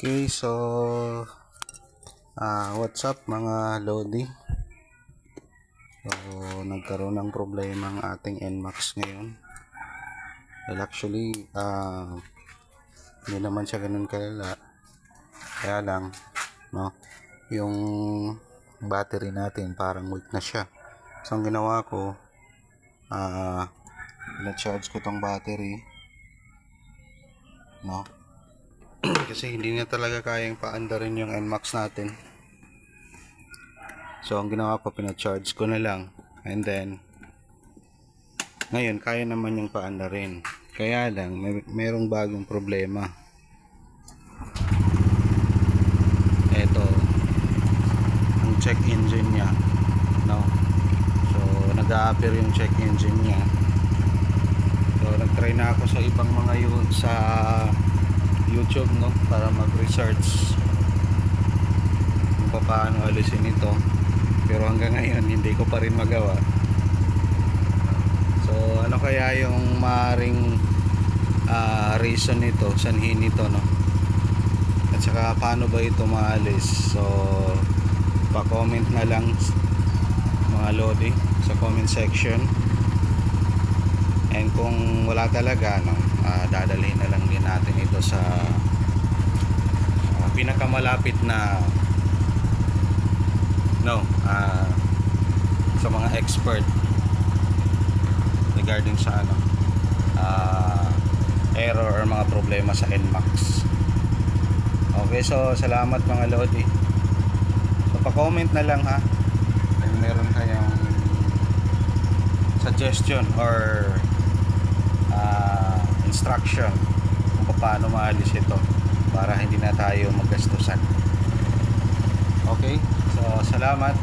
Okay, so what's up mga Lodi? So nagkaroon ng problema ang ating NMAX ngayon. Well, actually hindi naman siya ganun kalala, kaya lang yung battery natin parang weak na siya. So ang ginawa ko, na-charge ko tong battery, kasi hindi na talaga kayang paandarin yung NMAX natin. So ang ginawa ko, pina-charge ko na lang, and then ngayon kaya naman yung paandarin. Kaya lang merong bagong problema. Eto, ang check engine nya, so nag-a-appear yung check engine nya. So nag-try na ako sa ibang mga sa YouTube, para mag-research kung paano alisin ito, pero hanggang ngayon hindi ko pa rin magawa. So ano kaya yung maaaring reason nito, sanhin nito, at saka paano ba ito maalis? So pa-comment na lang mga Lodi sa comment section, and kung wala talaga, dadalhin na lang din natin ito sa pinakamalapit na sa mga expert regarding sa error or mga problema sa NMAX. Okay, so salamat mga Lodi. So pa-comment na lang kung meron kayong suggestion or instruction kung paano maalis ito para hindi na tayo maggastusan. Okay, so salamat.